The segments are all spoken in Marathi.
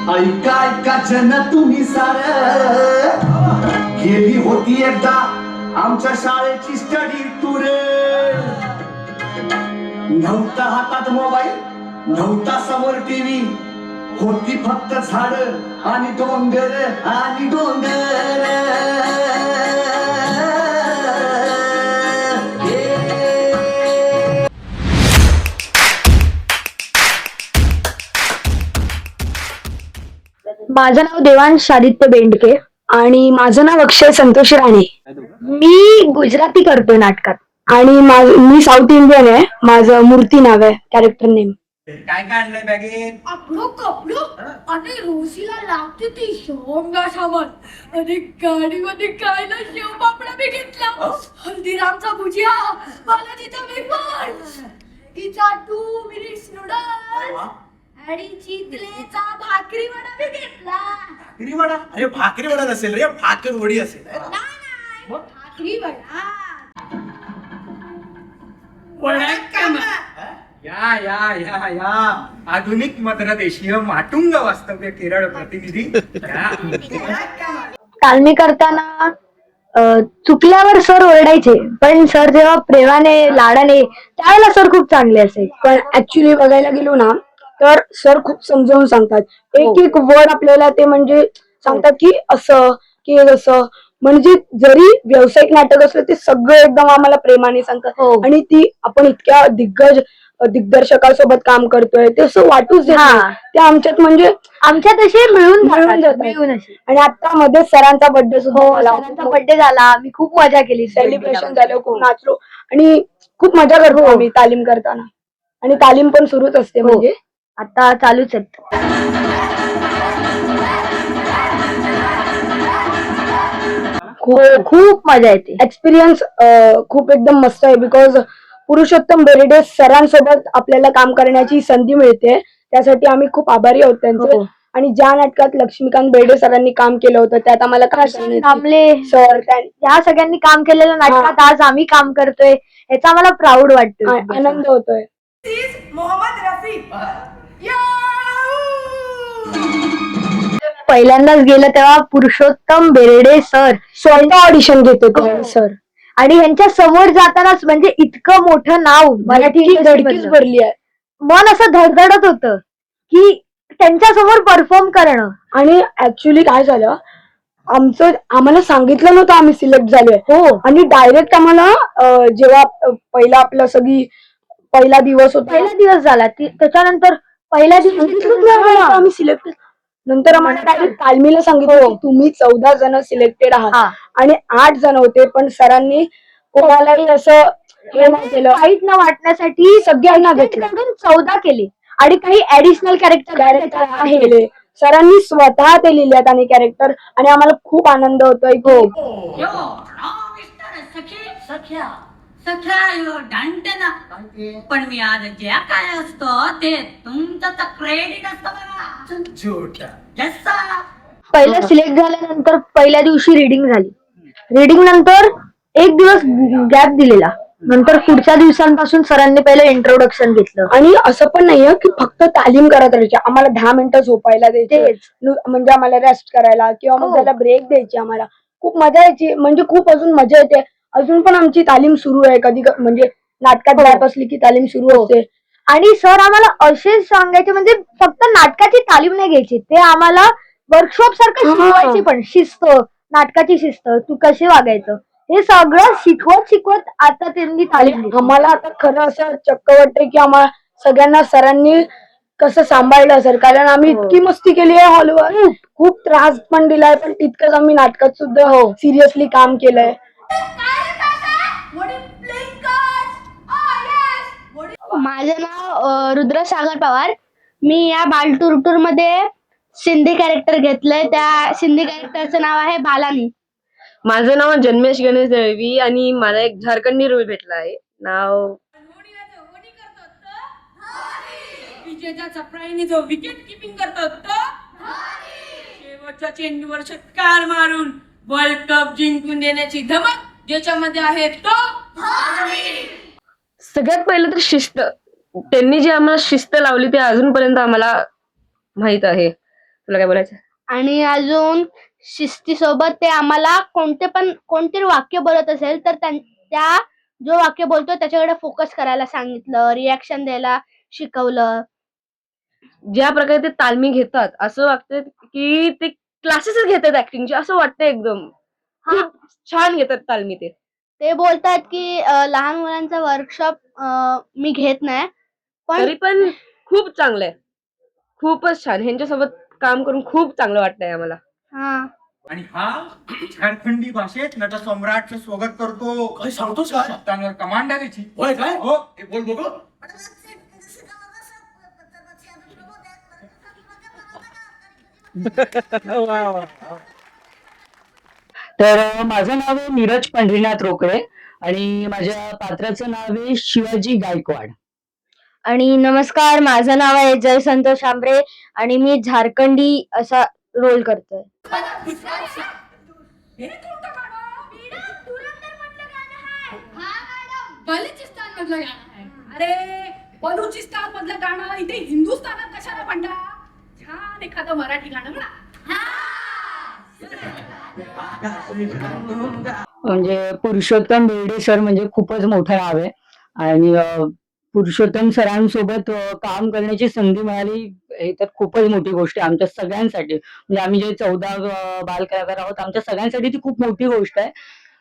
ऐका ऐका जन तुम्ही सार गेली होती एकदा आमच्या शाळेची स्टडी टूर. नव्हता हातात मोबाईल, नव्हता समोर टीव्ही, होती फक्त झाड आणि डोंगर आणि डोंगर. माझं नाव देवांश आदित्य बेंडके आणि माझं नाव अक्षय संतोष राणे. मी गुजराती करतोय नाटकात आणि मी साऊथ इंडियन आहे. माझं मूर्ती नाव आहे कॅरेक्टर नेम. काय काय आणलंय बॅगेत? आपलं कपडं आणि रोजीला लागते ती शेवगा सामान आणि गाडीमध्ये काय ना शेव पापडा मी घेतला. हल्दीरामचा भुजिया, मला तिचा वेफर, तिचा 2 मिनिट्स नूडल्स आणि चिकलेचा भाकरी वडा मी घेतला. भाकरी वडा? अरे भाकरी वडा नसेल रे, भाकर वडी असेल. नाही भाकरी वडा. या या या या आधुनिक मद्र देशीय माटुंग वास्तव्य केरळ प्रतिनिधी. तालमी करताना चुकल्यावर सर ओरडायचे, पण सर जेव्हा प्रेमाने लाडाने त्यावेळेला सर खूप चांगले असायचे. पण ऍक्च्युली बघायला गेलो ना तर सर खूप समजावून सांगतात. एक एक वर्ड आपल्याला ते म्हणजे सांगतात की असं की असं. म्हणजे जरी व्यावसायिक नाटक असलं ते सगळं एकदम आम्हाला प्रेमाने सांगतात. आणि ती आपण इतक्या दिग्दर्शकासोबत काम करतोय ते असं वाटूच देत नाही. ते आमच्यात म्हणजे आमच्यात असे मिळून जातात. आणि आता मध्ये सरांचा बर्थडे सुद्धा सरांचा बर्थडे झाला, मी खूप मजा केली. सेलिब्रेशन झालं, खूप नाचलो आणि खूप मजा करतो आम्ही तालीम करताना. आणि तालीम पण सुरूच असते म्हणजे आता चालूच आहेत. खूप मजा येते. एक्सपिरियन्स खूप एकदम मस्त आहे. बिकॉज पुरुषोत्तम बेर्डे सरांसोबत आपल्याला काम करण्याची संधी मिळते, त्यासाठी आम्ही खूप आभारी आहोत त्यांचे. आणि ज्या नाटकात लक्ष्मीकांत बेर्डे सरांनी काम केलं होतं त्यात आम्हाला कांबळे सर या सगळ्यांनी काम केलेलं नाटकात आज आम्ही काम करतोय याचा आम्हाला प्राऊड वाटतोय, आनंद होतोय. मोहम्मद रफी. पहिल्यांदाच गेलं तेव्हा पुरुषोत्तम बेर्डे सर स्वतः ऑडिशन घेत होते सर. आणि ह्यांच्या समोर जातानाच म्हणजे इतकं मोठं नाव मराठी धडकीच भरली आहे. मन असं धडधडत होतं की त्यांच्या समोर परफॉर्म करणं. आणि ऍक्च्युली काय झालं, आम्हाला सांगितलं नव्हतं आम्ही सिलेक्ट झालोय. आणि डायरेक्ट आम्हाला जेव्हा पहिला आपला पहिला दिवस झाला त्याच्यानंतर पहिल्या दिवशी आम्ही सिलेक्ट. नंतर आम्हाला डायरेक्ट तालमीला सांगितलं की तुम्ही 14 जण सिलेक्टेड आहात. आणि 8 जण होते, पण सरांनी कोणालाही असं हे नाही केलं. वाईट न वाटण्यासाठी सगळ्यांना घेतलं. 14 केले आणि काही ऍडिशनल कॅरेक्टर केले. सरांनी स्वतः ते लिहिल्यात आणि कॅरेक्टर. आणि आम्हाला खूप आनंद होतोय. पण मी आज जे काय असतं ते तुमचं तर क्रेडिट असतं. पहिलं सिलेक्ट झाल्यानंतर पहिल्या दिवशी रीडिंग झाली. रीडिंग नंतर एक दिवस गॅप दिलेला. नंतर पुढच्या दिवसांपासून सरांनी पहिलं इंट्रोडक्शन घेतलं. आणि असं पण नाहीये की फक्त तालीम करत राहायची, आम्हाला 10 मिनिटं झोपायला द्यायचे, म्हणजे आम्हाला रेस्ट करायला किंवा मग त्याला ब्रेक द्यायची. आम्हाला खूप मजा यायची, म्हणजे खूप अजून मजा येते. अजून पण आमची तालीम सुरू आहे. कधी म्हणजे नाटकात जात असली की तालीम सुरू असते. आणि सर आम्हाला असे सांगायचे, म्हणजे फक्त नाटकाची तालीम नाही घ्यायची, ते आम्हाला वर्कशॉप सारखं शिकवायची. पण शिस्त, नाटकाची शिस्त, तू कसे वागायचं हे सगळं शिकवत आता त्यांनी तालीम. आम्हाला आता खरं असं चक्क वाटतंय की आम्हाला सगळ्यांना सरांनी कसं सांभाळलं असेल, कारण आम्ही इतकी मस्ती केली आहे हॉलवर, खूप त्रास पण दिलाय, पण तितकंच आम्ही नाटकात सुद्धा सिरियसली काम केलंय. माझं नाव रुद्रसागर पवार. मी या बालटूर मध्ये सिंधी कॅरेक्टर घेतलंय. त्या सिंधी कॅरेक्टरचं नाव आहे बालानी. माझं नाव जन्मेश गणेश दळवी आणि मला एक झारखंडी रोल भेटला आहे. नाव विजयच्या चपराईने जो विकेट किपिंग करतो तो शेवटच्या चेंडूवर षटकार मारून वर्ल्ड कप जिंकून देण्याची धमक ज्याच्यामध्ये आहे तो. सगळ्यात पहिलं तर शिस्त. त्यांनी जी आम्हाला शिस्त लावली ते अजूनपर्यंत आम्हाला माहित आहे. तुला काय बोलायचं? आणि अजून शिस्तीसोबत ते आम्हाला कोणते वाक्य बोलत असेल तर त्या जो वाक्य बोलतो त्याच्याकडे फोकस करायला सांगितलं, रिॲक्शन द्यायला शिकवलं. ज्या प्रकारे ते तालमी घेतात असं वाटतं की ते क्लासेसच घेतात ऍक्टिंगचे, असं वाटतं एकदम. खूप छान घेतात तालमी ते. ते बोलतात की लहान मुलांचा वर्कशॉप मी घेत नाही, तरी पण खूप चांगलं आहे, खूपच छान. ह्यांच्यासोबत काम करून खूप चांगलं वाटतंय आम्हाला. हा आणि हा झारखंडी भाषेत नटसम्राटचं स्वागत करतो. काय सांगतोस काय? सत्तांवर कमांड आहे त्याची. होय काय? हो, हे बोल बघू. तर माझं नाव आहे नीरज पंढरीनाथ रोकडे आणि माझ्या पात्राचं नाव आहे शिवाजी गायकवाड. आणि नमस्कार, माझं नाव आहे जय संतोष आंबरे आणि मी झारखंडी असा रोल करतोय. हे कोणतं गाणं? धुरंधर मधलं गाणं आहे. हा मॅडम, बलुचिस्तान मधलं गाणं आहे. अरे, बलुचिस्तान मधलं गाणं इथे हिंदुस्थानात कशाला म्हणतात? छान एखादं मराठी गाणं म्हणा. म्हणजे पुरुषोत्तम बेर्डे सर म्हणजे खूपच मोठं नाव आहे आणि पुरुषोत्तम सरांसोबत काम करण्याची संधी मिळाली हे तर खूपच मोठी गोष्ट आहे आमच्या सगळ्यांसाठी. म्हणजे आम्ही जे 14 बालकलाकार आहोत आमच्या सगळ्यांसाठी ती खूप मोठी गोष्ट आहे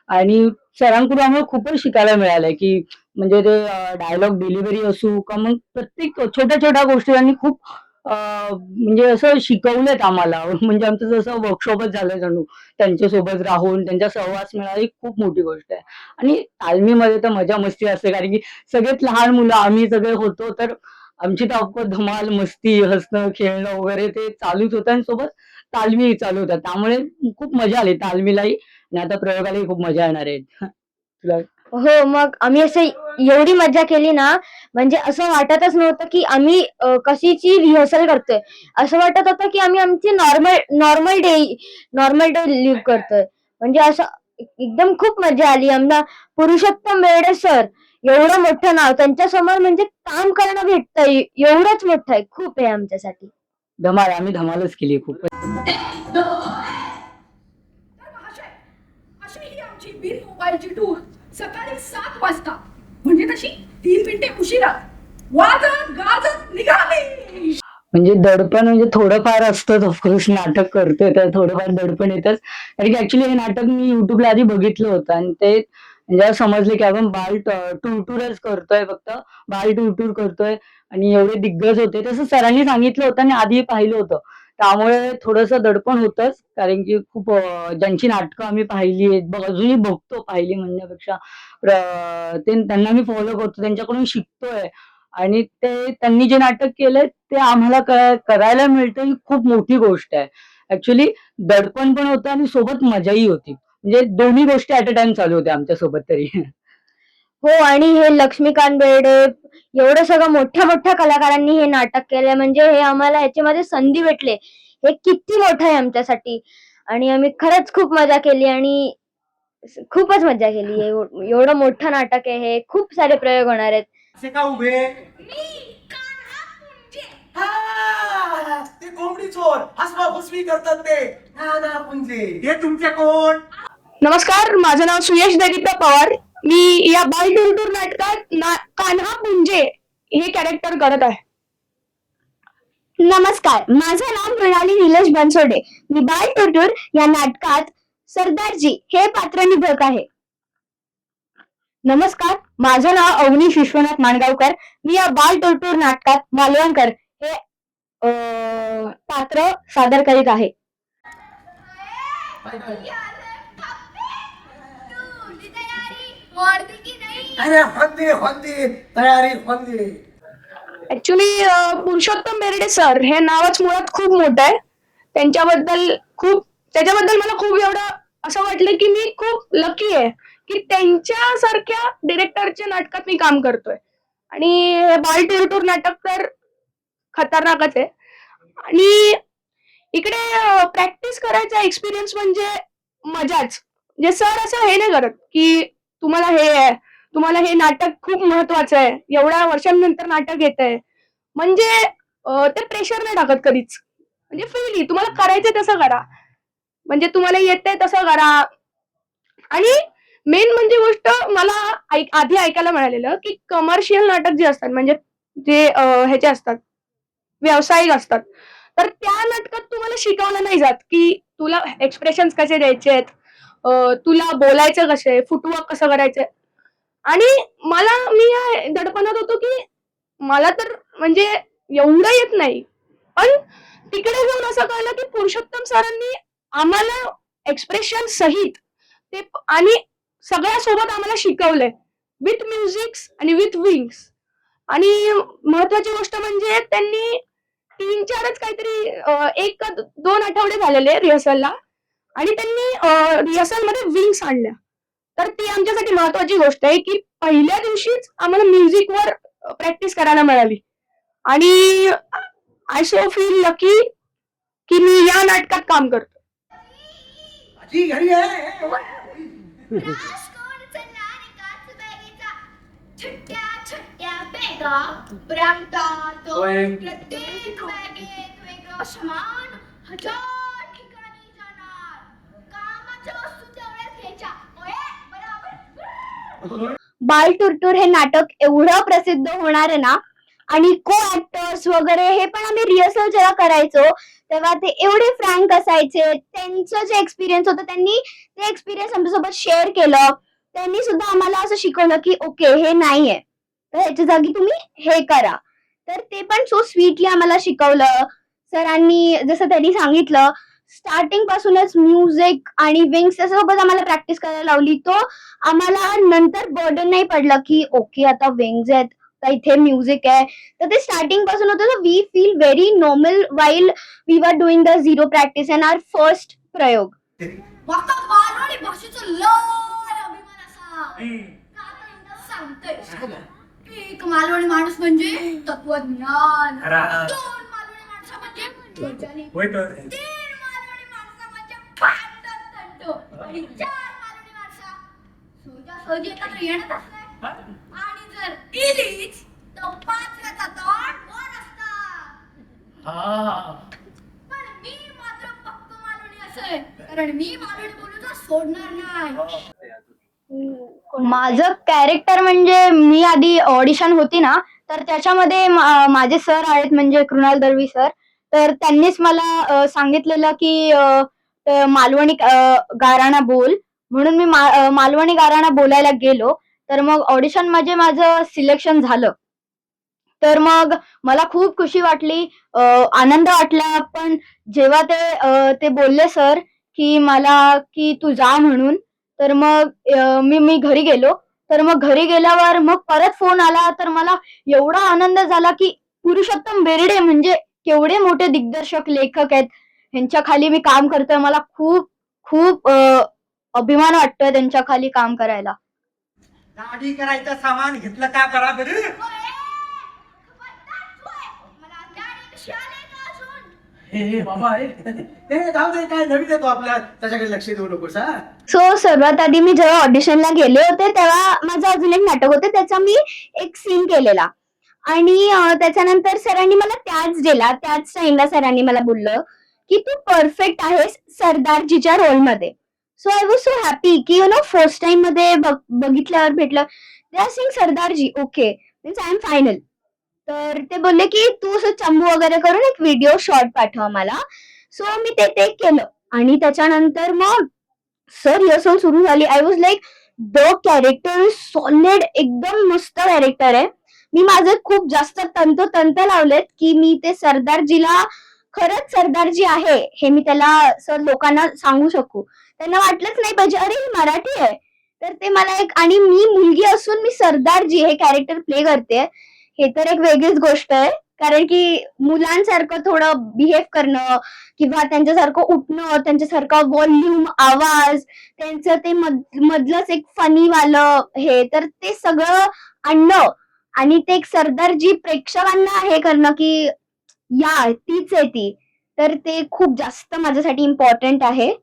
आणि सरांकडून आम्हाला खूपच शिकायला मिळालंय की म्हणजे ते डायलॉग डिलिव्हरी असू का मग प्रत्येक छोट्या छोट्या गोष्टी त्यांनी खूप म्हणजे असं शिकवलेत आम्हाला. म्हणजे आमचं जसं वर्कशॉपच झालं जणू त्यांच्यासोबत राहून त्यांचा सहवास मिळाला ही खूप मोठी गोष्ट आहे. आणि तालमीमध्ये तर मजा मस्ती असते कारण की सगळेच लहान मुलं आम्ही सगळे होतो तर आमची तर ऑफकोर्स धमाल मस्ती हसणं खेळणं वगैरे ते चालूच होतं आणि सोबत तालमी चालू होत्या त्यामुळे खूप मजा आली तालमीलाही आणि आता प्रयोगालाही खूप मजा येणार आहे. तुला हो, मग आम्ही असं एवढी मजा केली ना, म्हणजे असं वाटतच नव्हतं की आम्ही कशीची रिहर्सल करतोय. असं वाटत होतं की आम्ही आमची नॉर्मल डे लिव्ह करतोय. म्हणजे असं एकदम खूप मजा आली. आम्हाला पुरुषोत्तम बेर्डे सर एवढं मोठं नाव त्यांच्यासमोर म्हणजे काम करणं भेटतंय एवढंच मोठं आहे. खूप आहे आमच्यासाठी. धमाल आम्ही धमालच केली खूप. तर महाशय, अशी ही आमची बिन मोबाईलची टूर सकाळी 7 वाजता म्हणजे तशी 3 मिनिटे उशिरा वाजत गाजत निघाली. म्हणजे दडपण म्हणजे थोडंफार असतंच ऑफकोर्स नाटक करतोय तर थोडंफार दडपण येतच कारण की ऍक्च्युली हे नाटक मी युट्यूबला आधी बघितलं होतं आणि ते जेव्हा समजले की आपण बाल टूरच करतोय फक्त बाल टूर करतोय आणि एवढे दिग्गज होते तसं सरांनी सांगितलं होतं आणि आधी पाहिलं होतं त्यामुळे थोडंसं दडपण होतंच कारण की खूप ज्यांची नाटकं आम्ही पाहिली आहेत अजूनही बघतो पाहिली म्हणण्यापेक्षा ते त्यांना मी फॉलो करतो त्यांच्याकडून शिकतोय आणि ते त्यांनी जे नाटक केलंय ते आम्हाला करायला मिळतं ही खूप मोठी गोष्ट आहे. ऍक्च्युली दडपण पण होतं आणि सोबत मजाही होती. म्हणजे दोन्ही गोष्टी ऍट अ टाइम चालू होत्या आमच्या सोबत तरी. हो, आणि हे लक्ष्मीकांत बेर्डे एवढं सगळं मोठ्या कलाकारांनी हे नाटक केलंय म्हणजे हे आम्हाला ह्याच्यामध्ये संधी भेटले हे किती मोठं आहे आमच्यासाठी. आणि आम्ही खरंच खूप मजा केली आणि खूपच मजा केली. एवढं मोठं नाटक आहे हे. खूप सारे प्रयोग होणार आहेत. असे का उभे? हा, ते कोंबडी चोर हसवा फसवी करतात ते नाना पुंजे. हे तुमचे कोण? नमस्कार, माझं नाव सुयश दरिता पवार. मी या बाल टूर नाटकात कान्हा पुंजे हे कॅरेक्टर करत आहे. नमस्कार, माझं नाव मृणाली निलेश बनसोडे. मी बाल टूर या नाटकात सरदारजी हे पात्र निभवत आहे. नमस्कार, माझं नाव अवनीश विश्वनाथ माणगावकर. मी या बाल टूर नाटकात मालवणकर हे पात्र सादर करीत आहे. अरे होंदे तयारी होंदे. ऍक्च्युली पुरुषोत्तम बेर्डे सर हे नावच मुळात खूप मोठं आहे. त्याच्याबद्दल मला खूप एवढं असं वाटलं की मी खूप लकी आहे की त्यांच्यासारख्या डिरेक्टरच्या नाटकात मी काम करतोय. आणि हे बाल टूर नाटक तर खतरनाकच आहे. आणि इकडे प्रॅक्टिस करायचा एक्सपिरियन्स म्हणजे मजाच. म्हणजे सर असं हे नाही करत की तुम्हाला हे नाटक खूप महत्वाचं आहे एवढ्या वर्षांनंतर नाटक येत आहे म्हणजे ते प्रेशर नाही टाकत कधीच. म्हणजे फ्रीली तुम्हाला करायचंय तसं करा, म्हणजे तुम्हाला येतंय तसं करा. आणि मेन म्हणजे गोष्ट मला आधी ऐकायला मिळालेलं की कमर्शियल नाटक जे असतात म्हणजे जे ह्याचे असतात व्यावसायिक असतात, तर त्या नाटकात तुम्हाला शिकवलं नाही जात की तुला एक्सप्रेशन कसे द्यायचे आहेत, तुला बोलायचं कसे, फुटवर्क कसं करायचंय. आणि मी या दडपणात होतो की मला तर म्हणजे एवढं येत नाही, पण तिकडे जाऊन असं कळलं की पुरुषोत्तम सरांनी आम्हाला एक्सप्रेशन सहित ते आणि सगळ्यासोबत आम्हाला शिकवलंय विथ म्युझिक्स आणि विथ विंग्स. आणि महत्वाची गोष्ट म्हणजे त्यांनी 3-4च काहीतरी 1 का 2 आठवडे झालेले रिहर्सलला, आणि त्यांनी रिहर्सल मध्ये विंग्स आणल्या. तर ती आमच्यासाठी महत्वाची गोष्ट आहे की पहिल्या दिवशीच आम्हाला म्युझिकवर प्रॅक्टिस करायला मिळाली. आणि आय सो फील लकी की मी या नाटकात काम करतो. आजी घरी आहे. राजकोट चलणारे काचबॅगीचा छट्ट्या छट्ट्या बॅगा प्रांतात प्रत्येक बॅगेत वेगळं सामान 1000 ठिकाणी जाणार. कामाच्या वस्तू तेवढ्याच घ्यायच्या. बरोबर. बाल टूर हे नाटक एवढं प्रसिद्ध होणार आहे ना, आणि को ऍक्टर्स वगैरे हे पण आम्ही रिहर्सल जेव्हा करायचो तेव्हा ते एवढे फ्रँक असायचे. त्यांचं जे एक्सपिरियन्स होतं त्यांनी ते एक्सपिरियन्स आमच्यासोबत शेअर केलं. त्यांनी सुद्धा आम्हाला असं शिकवलं की ओके हे नाहीये तर ह्याच्या जागी तुम्ही हे करा. तर ते पण सो स्वीटली आम्हाला शिकवलं सरांनी. जसं त्यांनी सांगितलं स्टार्टिंग पासूनच म्युझिक आणि विंग्स त्याच्यासोबत आम्हाला प्रॅक्टिस करायला लावली. तो आम्हाला नंतर बर्डन नाही पडलं की ओके आता विंग्स आहेत तर इथे म्युझिक आहे. तर ते स्टार्टिंग पासून होतं. We feel very normal while we were doing the zero practice and our first प्रयोग. माका मालवणी भाषेचा लय अभिमान असा. का तर एकदा सांगतोय. एक मालवणी माणूस म्हणजे तत्वज्ञान. खरा. 2 मालवणी माणसं म्हणजे वैज्ञानिक. होय तर 3 मालवणी माणसं म्हणजे भांडण तंटो. आणि 4 मालवणी माणसं सहजासहजी एकत्र येणारच नाही. आणि जर इलीच तर 5व्याचा तोंड वर असतात. पण मी मात्र पक्क मालवणी असेल, कारण मी मालवणी बोलूचा सोडणार नाही. माझं कॅरेक्टर म्हणजे मी आधी ऑडिशन होती ना तर त्याच्यामध्ये माझे सर आहेत म्हणजे कृणाल दळवी सर. तर त्यांनीच मला सांगितलेलं की मालवणी गाराणा बोल, म्हणून मी मालवणी गाराणा बोलायला गेलो. तर मग ऑडिशन मध्ये माझं सिलेक्शन झालं. तर मग मला खूप खुशी वाटली, आनंद वाटला. पण जेव्हा ते बोलले सर की मला की तू जा म्हणून, तर मग मी घरी गेलो. तर मग घरी गेल्यावर मग परत फोन आला तर मला एवढा आनंद झाला की पुरुषोत्तम बेर्डे म्हणजे केवढे मोठे दिग्दर्शक लेखक आहेत, ह्यांच्या खाली मी काम करतोय. मला खूप खूप अभिमान वाटतोय त्यांच्या खाली काम करायला. दाढी करायचं सामान घेतलं का करा बरं. मला दाढी कशी आली का अजून? हे बाबा हे जाऊ दे, काय नवीन येतो आपल्या त्याच्याकडे लक्ष देऊ नकोस. हा सो सर्वात आधी मी जेव्हा ऑडिशनला गेले होते तेव्हा माझं अजून एक नाटक होतं त्याचा मी एक सीन केलेला. आणि त्याच्यानंतर सरांनी मला त्याच टाइमला सरांनी मला बोललं की तू परफेक्ट आहेस सरदारजीच्या रोलमध्ये. So I was so happy की फर्स्ट टाइम मध्ये बघितल्यावर भेटलं. They are saying Sardarji okay means I am final. तर ते बोलले की तू असं चंबू वगैरे करून एक व्हिडिओ शॉर्ट पाठव मला. सो मी ते केलं आणि त्याच्यानंतर मग सर रिहर्सल सुरू झाली. I was like the character is solid, एकदम मस्त कॅरेक्टर आहे. मी माझे खूप जास्त तंत लावलेत की मी ते सरदारजीला खरंच सरदारजी आहे हे मी त्याला सर लोकांना सांगू शकू. त्यांना वाटलंच नाही पाहिजे अरे ही मराठी आहे. तर ते मला एक, आणि मी मुलगी असून मी सरदारजी हे कॅरेक्टर प्ले करते हे तर एक वेगळीच गोष्ट आहे. कारण की मुलांसारखं थोडं बिहेव करणं किंवा त्यांच्यासारखं उठणं, त्यांच्यासारखं व्हॉल्यूम आवाज, त्यांचं ते मधलंच एक फनी वालं हे, तर ते सगळं आणणं आणि ते एक सरदारजी प्रेक्षकांना हे करणं की या तीच आहे ती, तर ते खूप जास्त माझ्यासाठी इम्पॉर्टंट आहे.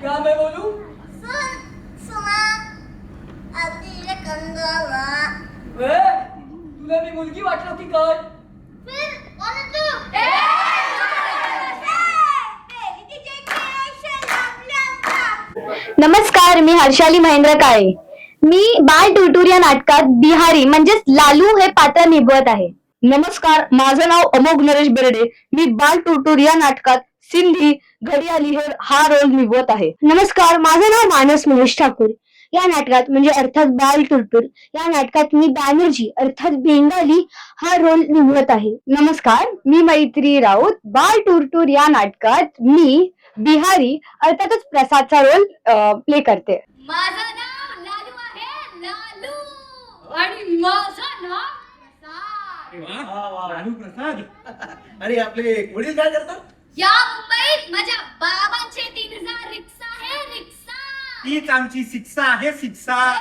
क्या मैं बोलू तुला मी मुलगी वाटलो की काय. नमस्कार, मी हर्षाली महेंद्र काळे. मी बाल टुरटुर या नाटकात बिहारी म्हणजेच लालू हे पात्र निभवत आहे. नमस्कार, माझं नाव अमोघ नरेश बेर्डे. मी बाल टुरटुर या नाटकात सिंधी घडियाली हा रोल निभवत आहे. नमस्कार, माझं नाव मानस महेश ठाकूर. या नाटकात म्हणजे अर्थात बाल टुरटुर या नाटकात मी बॅनर्जी अर्थात बेंगाली हा रोल निभवत आहे. नमस्कार, मी मैत्री राऊत. बाल टुरटुर या नाटकात मी बिहारी अर्थातच प्रसादचा रोल प्ले करते. माझं नाव लालू आहे, लालू. आणि माझं नाव प्रसाद. अरे वा, वा, वा. लालू प्रसाद. आणि आपले वडील काय करतात? या मुंबईत माझ्या बाबांचे 3000 रिक्षा आहे, रिक्षा. तीच आमची शिक्षा आहे, शिक्षा.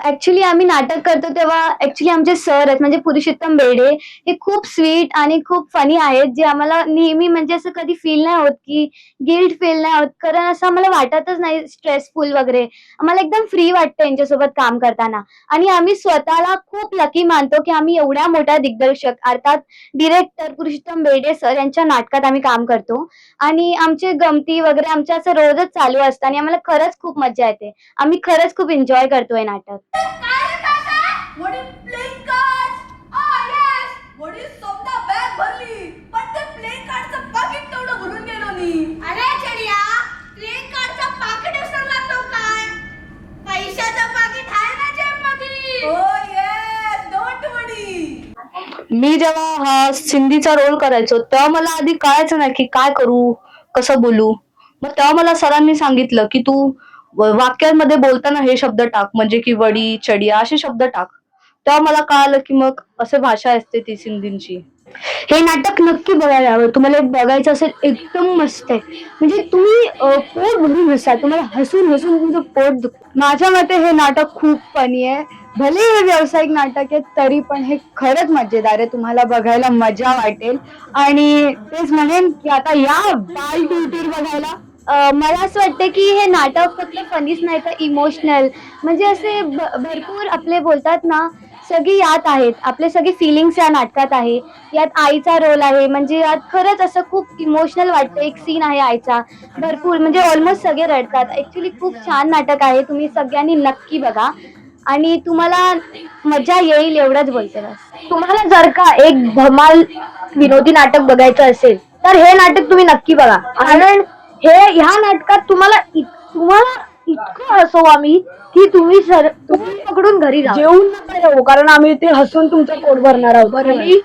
ऍक्च्युली आम्ही नाटक करतो तेव्हा ऍक्च्युली आमचे सर आहेत म्हणजे पुरुषोत्तम बेर्डे हे खूप स्वीट आणि खूप फनी आहेत, जे आम्हाला नेहमी म्हणजे असं कधी फील नाही होत की गिल्ट फील नाही होत, कारण असं आम्हाला वाटतच नाही स्ट्रेसफुल वगैरे. आम्हाला एकदम फ्री वाटतं यांच्यासोबत काम करताना. आणि आम्ही स्वतःला खूप लकी मानतो की आम्ही एवढ्या मोठ्या दिग्दर्शक अर्थात डिरेक्टर पुरुषोत्तम बेर्डे सर यांच्या नाटकात आम्ही काम करतो. आणि आमचे गमती वगैरे आमच्या असं रोजच चालू असतं आणि आम्हाला खरंच खूप मजा येते. आम्ही खरंच खूप एन्जॉय करतोय नाटक. काय रे काका? What is playing cards? Ah yes. What is समजा बॅग भरली, पण ते प्लेइंग कार्डचं पाकिट तेवढं भरून गेलो नी. अरे चेरिया, प्लेइंग कार्डचं पाकिट विसरला तो काय? पैशाचं पाकिट आहे ना जेबमध्ये. Oh yes, don't worry. मी जेव्हा हा सिंधीचा रोल करायचो तेव्हा मला आधी कळायचं नाही की काय करू, कसं बोलू. मग तेव्हा मला सरांनी सांगितलं की तू वाक्यांमध्ये बोलताना हे शब्द टाक, म्हणजे की वडी चडिया असे शब्द टाक. तेव्हा मला कळालं की मग असं भाषा असते ती सिंधींची. हे नाटक नक्की बघायला हवं. तुम्हाला बघायचं असेल एकदम मस्त आहे. म्हणजे तुम्ही पोट भरून हसा, तुम्हाला हसून हसून तुमचं पोट दुखतं. माझ्या मते हे नाटक खूप फनी आहे. भले हे व्यावसायिक नाटक आहे तरी पण हे खरंच मजेदार आहे. तुम्हाला बघायला मजा वाटेल. आणि तेच म्हणेन की आता या बाल टुरटुर बघायला. मला असं वाटतं की हे नाटक फक्त फनीच नाही तर इमोशनल म्हणजे असे भरपूर आपले बोलतात ना सगळी यात आहेत. आपले सगळे फिलिंग्स या नाटकात आहे. यात आईचा रोल आहे म्हणजे यात खरंच असं खूप इमोशनल वाटतं. एक सीन आहे आईचा, भरपूर म्हणजे ऑलमोस्ट सगळे रडतात. ऍक्च्युली खूप छान नाटक आहे. तुम्ही सगळ्यांनी नक्की बघा आणि तुम्हाला मजा येईल एवढंच बोलते बस. तुम्हाला जर का एक धमाल विनोदी नाटक बघायचं असेल तर हे नाटक तुम्ही नक्की बघा. कारण ह्या नाटकात तुम्हाला इतकं हसवू आम्ही की तुम्ही पकडून घरी जा. जेवून नका येऊ, कारण आम्ही ते हसून तुमचं पोट भरणार आहोत. आणि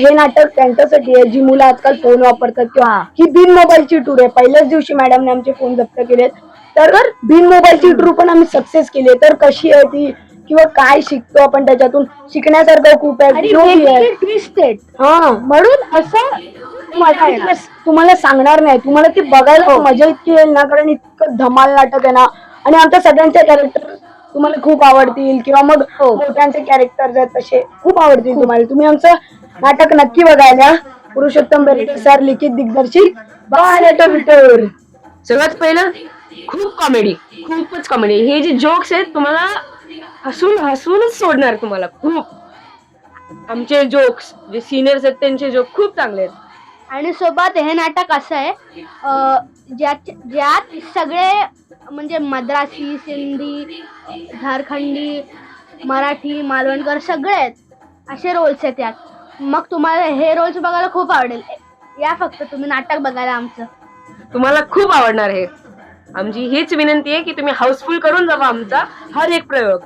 हे नाटक त्यांच्यासाठी आहे जी मुलं आजकाल फोन वापरतात किंवा ही बिन मोबाईलची टूर आहे. पहिल्याच दिवशी मॅडमने आमचे फोन जप्त केलेत. तर बिन मोबाईलची टूर पण आम्ही सक्सेस केली. तर कशी आहे ती किंवा काय शिकतो आपण त्याच्यातून शिकण्यासारखं खूप आहे. ट्विस्टेड हा, म्हणून असं मजा येणार. तुम्हाला सांगणार नाही, तुम्हाला ती बघायला मजा इतकी येईल ना, कारण इतकं धमाल नाटक आहे ना. आणि आमच्या सगळ्यांचे कॅरेक्टर तुम्हाला खूप आवडतील किंवा मग मोठ्यांचे कॅरेक्टर आहेत तसे खूप आवडतील तुम्हाला. तुम्ही आमचं नाटक नक्की बघायला. पुरुषोत्तम बेर्डे सर लिखित दिग्दर्शित बाल टुरटुर. सगळ्यात पहिलं खूप कॉमेडी, खूपच कॉमेडी. हे जे जोक्स आहेत तुम्हाला हसून हसूनच सोडणार तुम्हाला. खूप आमचे जोक्स जे सिनियर्स आहेत त्यांचे जोक खूप चांगले आहेत. आणि सोबत हे नाटक असं आहे ज्यात सगळे म्हणजे मद्रासी, सिंधी, झारखंडी, मराठी, मालवणकर सगळे आहेत असे रोल्स आहेत यात. मग तुम्हाला हे रोल्स बघायला खूप आवडेल. या फक्त तुम्ही नाटक बघायला आमचं. तुम्हाला खूप आवडणार आहे. आमची हीच विनंती आहे की तुम्ही हाऊसफुल करून जावा आमचा हर एक प्रयोग.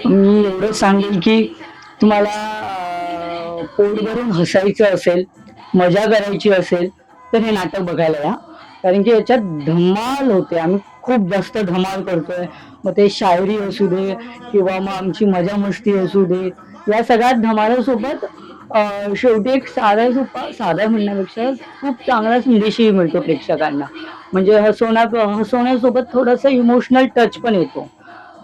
मी एवढंच सांगेन की तुम्हाला पोट भरून हसायचं असेल, मजा करायची असेल तर हे नाटक बघायला या. कारण की याच्यात धमाल होते. आम्ही खूप जास्त धमाल करतोय. मग ते शायरी असू दे किंवा मग आमची मजा मस्ती असू दे, या सगळ्यात धमालासोबत शेवटी एक साधा म्हणण्यापेक्षा खूप चांगला संदेशही मिळतो प्रेक्षकांना. म्हणजे हसवण्यासोबत थोडंसं इमोशनल टच पण येतो.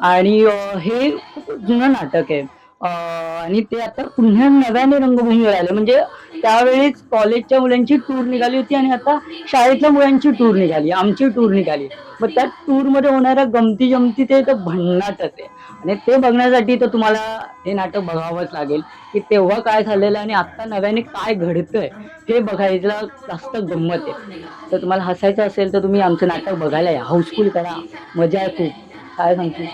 आणि हे खूप जुनं नाटक आहे. आणि ते आता पुन्हा नव्याने रंगभूमीवर आले. म्हणजे त्यावेळेस कॉलेजच्या मुलांची टूर निघाली होती आणि आता शाळेतल्या मुलांची टूर निघाली, आमची टूर निघाली. मग त्या टूर मध्ये होणाऱ्या गमती जमती ते तर भन्नाटच आहे. आणि ते बघण्यासाठी तर तुम्हाला हे नाटक बघावंच लागेल की तेव्हा काय झालेलं आणि आता नव्याने काय घडतंय हे बघायला जास्त गंमत आहे. तर तुम्हाला हसायचं असेल तर तुम्ही आमचं नाटक बघायला या, हाऊसफुल करा, मजा आहे खूप. काय सांगते?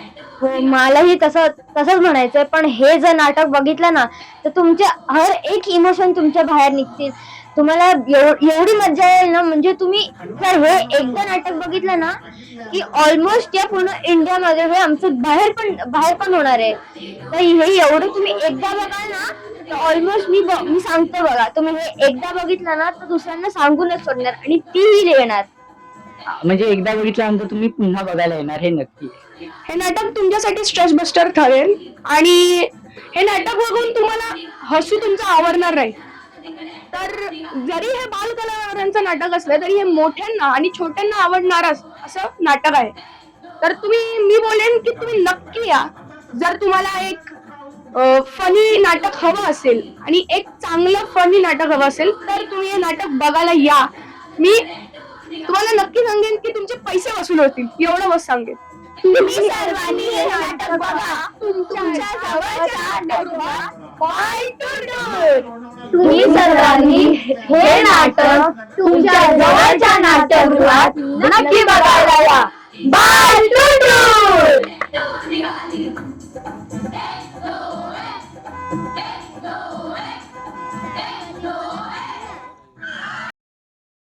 हो, मलाही तसंच म्हणायचंय. पण हे जर नाटक बघितलं ना तर तुमचे हर एक इमोशन तुमच्या बाहेर निघतील. तुम्हाला एवढी मजा येईल ना, म्हणजे तुम्ही जर हे एकदा नाटक बघितलं ना की ऑलमोस्ट या पूर्ण इंडियामध्ये हे आमचं बाहेर पण होणार आहे. तर हे एवढं तुम्ही एकदा बघाल ना तर ऑलमोस्ट मी सांगते बघा, तुम्ही हे एकदा बघितलं ना तर दुसऱ्यांना सांगूनच सोडणार आणि तीही येणार. म्हणजे एकदा बघितल्यानंतर तुम्ही पुन्हा बघायला येणार हे नक्की. हे नाटक तुमच्यासाठी स्ट्रेस बस्टर ठरेल आणि हे नाटक बघून तुम्हाला हसू तुमचं आवरणार नाही. तर जरी हे बालकलाकारांचं नाटक असलं तरी हे मोठ्यांना आणि छोट्यांना आवडणारच असं नाटक आहे. तर मी बोलेन की तुम्ही नक्की या. जर तुम्हाला एक फनी नाटक हवं असेल आणि एक चांगलं फनी नाटक हवं असेल तर तुम्ही हे नाटक बघायला या. मी तुम्हाला नक्की सांगेन की तुमचे पैसे वसूल होतील, एवढं मस्त सांगेन. तुम्ही सर्वांनी हे नाटक बघा. तुमच्या जवळच्या नाटकगृहात पाय टूर. तुम्ही सर्वांनी हे नाटक तुमच्या जवळच्या नाट्यगृहात नक्की बघायला या. बाय टूर.